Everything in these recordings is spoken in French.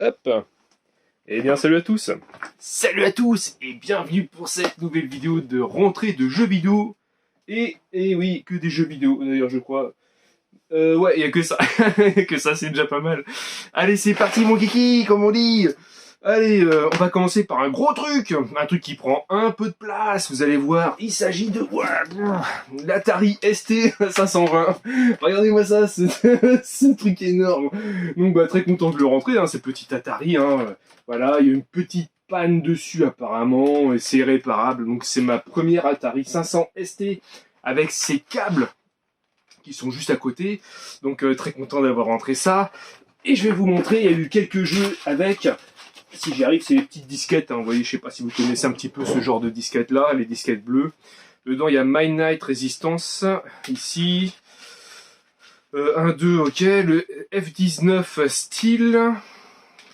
Hop. Eh bien salut à tous. Salut à tous et bienvenue pour cette nouvelle vidéo de rentrée de jeux vidéo. Et oui, que des jeux vidéo d'ailleurs je crois. Ouais, il n'y a que ça. Que ça c'est déjà pas mal. Allez c'est parti mon kiki, comme on dit. Allez, on va commencer par un gros truc. Un truc qui prend un peu de place, vous allez voir. Il s'agit de l'Atari ST 520. Regardez-moi ça, ce truc énorme. Donc bah très content de le rentrer, hein, ce petit Atari. Hein. Voilà, il y a une petite panne dessus apparemment, et c'est réparable. Donc c'est ma première Atari 500 ST avec ses câbles qui sont juste à côté. Donc très content d'avoir rentré ça. Et je vais vous montrer, il y a eu quelques jeux avec... Si j'y arrive, c'est les petites disquettes, hein. Vous voyez, je sais pas si vous connaissez un petit peu ce genre de disquettes là, les disquettes bleues. Dedans, il y a Midnight Resistance, ici. 1, 2, ok. Le F-19 Steel,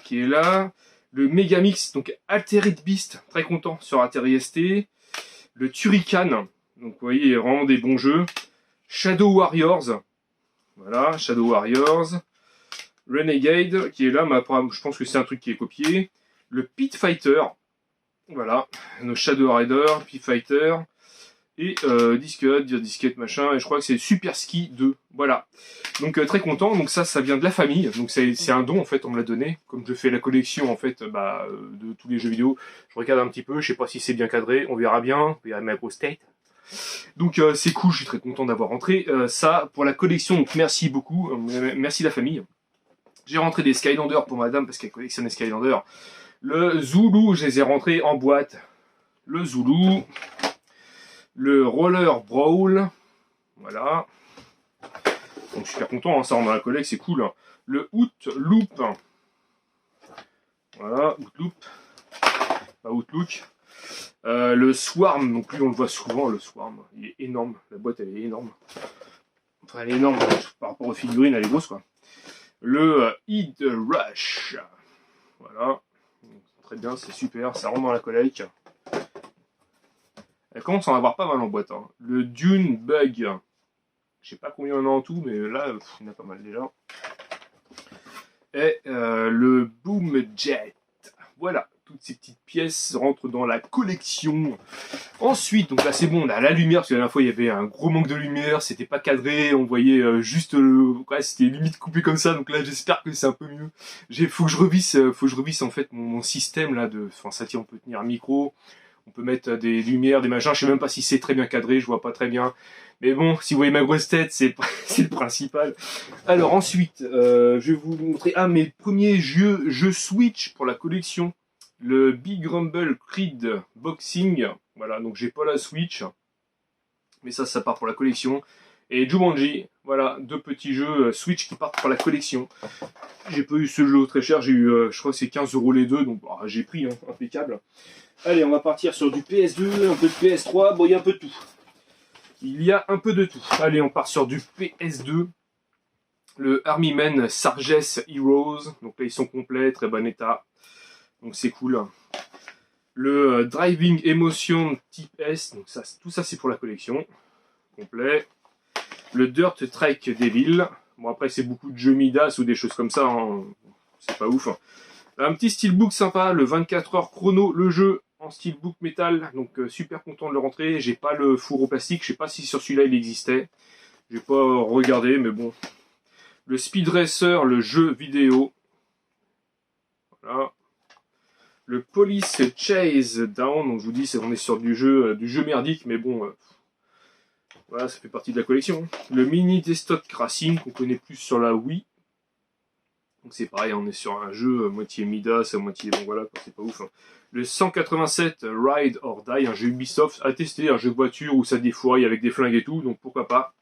qui est là. Le Megamix, donc Altered Beast, très content sur Atari ST. Le Turrican, donc vous voyez, vraiment des bons jeux. Shadow Warriors, voilà, Shadow Warriors. Renegade, qui est là, mais je pense que c'est un truc qui est copié. Le Pit Fighter, voilà, nos Shadow Rider, Pit Fighter, et disquette, machin, et je crois que c'est Super Ski 2, voilà. Donc très content, donc ça vient de la famille, donc c'est un don en fait, on me l'a donné, comme je fais la collection en fait, de tous les jeux vidéo, je regarde un petit peu, je sais pas si c'est bien cadré, on verra bien, on verra ma grosse tête. Donc c'est cool, je suis très content d'avoir rentré ça pour la collection, donc merci beaucoup, merci la famille. J'ai rentré des Skylanders pour madame parce qu'elle collectionne les Skylanders. Le Zulu, je les ai rentrés en boîte. Le Zulu. Le Roller Brawl. Voilà. Donc super content, hein, ça rentre dans la collecte, c'est cool. Le Outloop. Voilà, Outloop. Pas Outlook. Le Swarm, donc lui on le voit souvent, le Swarm. Il est énorme, la boîte elle est énorme. Enfin elle est énorme, par rapport aux figurines elle est grosse quoi. Le Heat Rush, voilà, très bien, c'est super, ça rentre dans la collecte. Elle commence à en avoir pas mal en boîte. Hein. Le Dune Bug, je sais pas combien il y en a en tout, mais là, il y en a pas mal déjà. Et le Boom Jet, voilà, toutes ces petites pièces rentrent dans la collection. Ensuite, donc là c'est bon, on a la lumière, parce que la dernière fois il y avait un gros manque de lumière, c'était pas cadré, on voyait juste ouais, c'était limite coupé comme ça, donc là j'espère que c'est un peu mieux. Faut que je revisse en fait mon système là de. Enfin ça tient, on peut tenir un micro, on peut mettre des lumières, des machins, je sais même pas si c'est très bien cadré, je vois pas très bien. Mais bon, si vous voyez ma grosse tête, c'est le principal. Alors ensuite, je vais vous montrer mes premiers jeux Switch pour la collection. Le Big Rumble Creed Boxing, voilà, donc j'ai pas la Switch, mais ça part pour la collection. Et Jumanji, voilà, deux petits jeux Switch qui partent pour la collection. J'ai pas eu ce jeu très cher, j'ai eu, je crois que c'est 15 € les deux, donc j'ai pris, hein, impeccable. Allez, on va partir sur du PS2, un peu de PS3, bon, il y a un peu de tout. Il y a un peu de tout. Allez, on part sur du PS2. Le Army Men Sarges Heroes, donc là ils sont complets, très bon état. Donc c'est cool. Le Driving Emotion Type S, donc ça, tout ça c'est pour la collection. Complet. Le Dirt Trek Devil. Bon après c'est beaucoup de jeux Midas ou des choses comme ça, hein. C'est pas ouf. Un petit steelbook sympa, le 24 heures chrono, le jeu en steelbook métal. Donc super content de le rentrer. J'ai pas le four au plastique, je sais pas si sur celui-là il existait. J'ai pas regardé mais bon. Le Speed Racer, le jeu vidéo. Voilà. Le Police Chase Down, donc je vous dis, on est sur du jeu merdique, mais bon, voilà, ça fait partie de la collection. Le Mini Desktop Racing, qu'on connaît plus sur la Wii. Donc c'est pareil, on est sur un jeu moitié Midas, à moitié, bon voilà, c'est pas ouf. Hein. Le 187 Ride or Die, un jeu Ubisoft à tester, un jeu de voiture où ça défouraille avec des flingues et tout, donc pourquoi pas.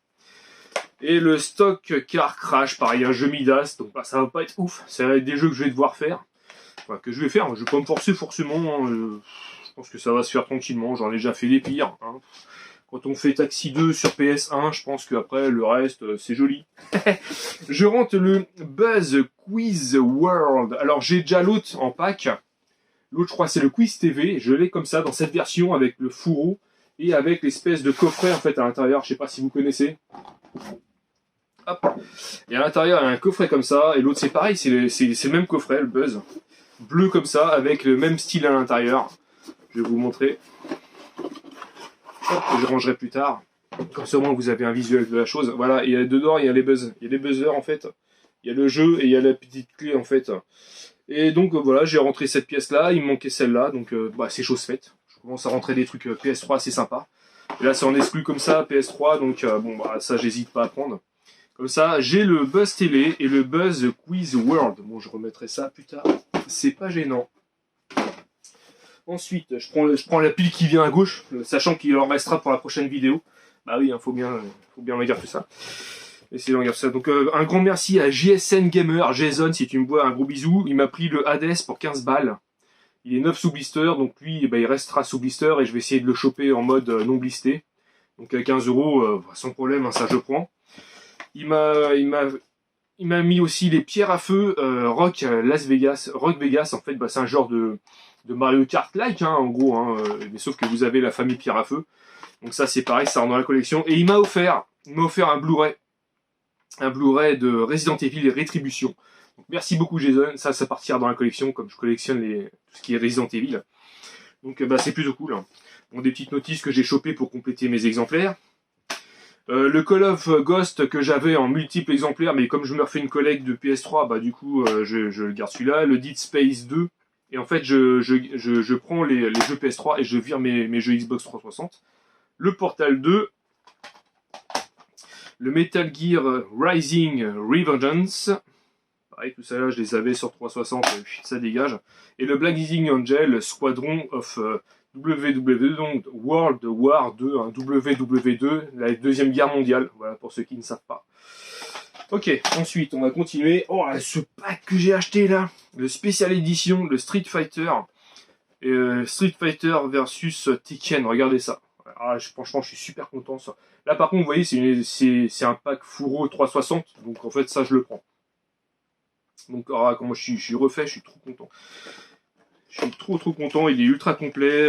Et le Stock Car Crash, pareil, un jeu Midas, donc ça va pas être ouf, ça va être des jeux que je vais devoir faire. Enfin, que je vais faire, je vais pas me forcer forcément, je pense que ça va se faire tranquillement, j'en ai déjà fait des pires. Hein. Quand on fait Taxi 2 sur PS1, je pense qu'après le reste c'est joli. Je rentre le Buzz Quiz World, alors j'ai déjà l'autre en pack, l'autre je crois c'est le Quiz TV, je l'ai comme ça dans cette version avec le fourreau et avec l'espèce de coffret en fait à l'intérieur, je sais pas si vous connaissez. Hop. Et à l'intérieur, il y a un coffret comme ça, et l'autre c'est pareil, c'est le même coffret, le Buzz. Bleu comme ça, avec le même style à l'intérieur. Je vais vous montrer. Hop, je rangerai plus tard. Comme ça, au moins, vous avez un visuel de la chose. Voilà, et dedans, il y a les buzz. Il y a les buzzers, en fait. Il y a le jeu et il y a la petite clé, en fait. Et donc, voilà, j'ai rentré cette pièce-là. Il me manquait celle-là. Donc, c'est chose faite. Je commence à rentrer des trucs PS3 assez sympas. Et là, c'est en exclu comme ça, PS3. Donc, ça, j'hésite pas à prendre. Comme ça, j'ai le Buzz Télé et le Buzz Quiz World. Bon, je remettrai ça plus tard. C'est pas gênant. Ensuite, je prends la pile qui vient à gauche, sachant qu'il en restera pour la prochaine vidéo. Bah oui, faut bien regarder tout ça. Essayez de regarder ça. Donc, un grand merci à JSN Gamer, Jason, si tu me vois, un gros bisou. Il m'a pris le Hades pour 15 balles. Il est 9 sous blister, donc lui, il restera sous blister et je vais essayer de le choper en mode non blisté. Donc, à 15 €, sans problème, hein, ça je prends. Il m'a mis aussi les pierres à feu Rock Vegas, en fait, c'est un genre de Mario Kart-like, hein, en gros, hein, mais sauf que vous avez la famille pierre à feu. Donc ça, c'est pareil, ça rentre dans la collection. Et il m'a offert un Blu-ray de Resident Evil et Rétribution. Donc merci beaucoup, Jason. Ça partira dans la collection, comme je collectionne tout ce qui est Resident Evil. Donc c'est plutôt cool. Hein. Bon, des petites notices que j'ai chopées pour compléter mes exemplaires. Le Call of Ghost que j'avais en multiples exemplaires, mais comme je me refais une collecte de PS3, du coup, je le garde celui-là. Le Dead Space 2. Et en fait, je prends les jeux PS3 et je vire mes jeux Xbox 360. Le Portal 2. Le Metal Gear Rising Revengeance. Pareil, tout ça là, je les avais sur 360, ça dégage. Et le Blazing Angel Squadron of WW2, donc World War 2, hein, WW2, la Deuxième Guerre mondiale. Voilà, pour ceux qui ne savent pas. Ok, ensuite, on va continuer. Oh, ce pack que j'ai acheté là, le Special Edition, le Street Fighter versus Tekken, regardez ça. Ah, franchement, je suis super content ça. Là, par contre, vous voyez, c'est un pack Furo 360, donc en fait, ça, je le prends. Donc, comment je suis refait, je suis trop content. Je suis trop content, il est ultra complet.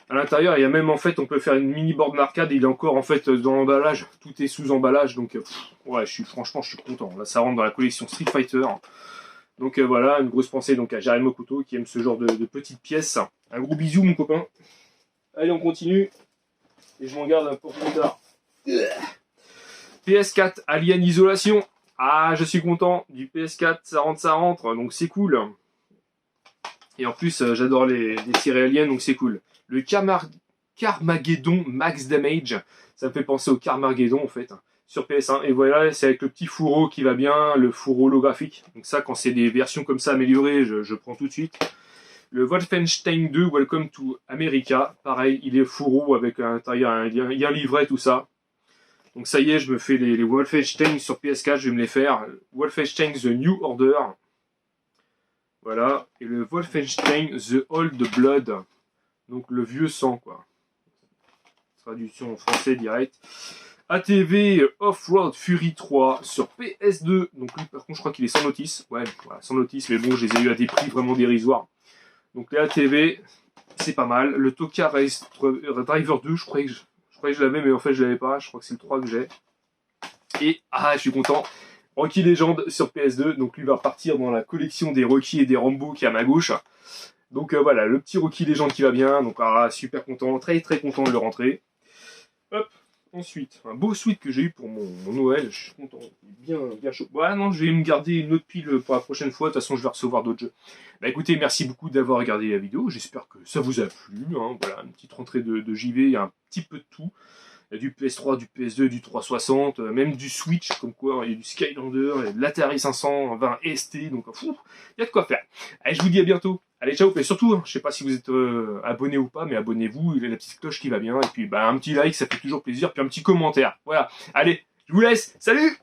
À l'intérieur, il y a même en fait, on peut faire une mini board d'arcade. Il est encore en fait dans l'emballage, tout est sous emballage. Donc ouais, franchement, je suis content. Là, ça rentre dans la collection Street Fighter. Donc voilà, une grosse pensée donc à Jérémy Couteau qui aime ce genre de petites pièces. Un gros bisou, mon copain. Allez, on continue. Et je m'en garde pour plus tard. PS4 Alien Isolation. Ah, je suis content. Du PS4, ça rentre. Donc c'est cool. Et en plus, j'adore les séries Alien, donc c'est cool. Le Carmageddon Max Damage, ça me fait penser au Carmageddon en fait, hein, sur PS1. Et voilà, c'est avec le petit fourreau qui va bien, le fourreau holographique. Donc ça, quand c'est des versions comme ça améliorées, je prends tout de suite. Le Wolfenstein 2 Welcome to America, pareil, il est fourreau avec à l'intérieur un livret, tout ça. Donc ça y est, je me fais les Wolfenstein sur PS4, je vais me les faire. Wolfenstein The New Order. Voilà, et le Wolfenstein The Old Blood, donc le vieux sang, quoi. Traduction en français direct. ATV Off-Road Fury 3 sur PS2, donc lui par contre je crois qu'il est sans notice, ouais, voilà, sans notice, mais bon, je les ai eu à des prix vraiment dérisoires. Donc les ATV, c'est pas mal. Le Toka Race Driver 2, je croyais que je l'avais, mais en fait je l'avais pas, je crois que c'est le 3 que j'ai. Et, je suis content. Rocky Legend sur PS2, donc lui va partir dans la collection des Rocky et des Rambo qui est à ma gauche. Donc voilà, le petit Rocky Legend qui va bien, donc super content, très content de le rentrer. Hop, ensuite, un beau suite que j'ai eu pour mon Noël, je suis content, bien chaud. Ouais non, je vais me garder une autre pile pour la prochaine fois, de toute façon je vais recevoir d'autres jeux. Bah écoutez, merci beaucoup d'avoir regardé la vidéo, j'espère que ça vous a plu, hein. Voilà, une petite rentrée de JV, il y a un petit peu de tout. Il y a du PS3, du PS2, du 360, même du Switch, comme quoi, il y a du Skylander, il y a de l'Atari 520 ST, donc il y a de quoi faire. Allez, je vous dis à bientôt. Allez, ciao. Et surtout, je sais pas si vous êtes abonné ou pas, mais abonnez-vous, il y a la petite cloche qui va bien, et puis un petit like, ça fait toujours plaisir, puis un petit commentaire. Voilà. Allez, je vous laisse. Salut!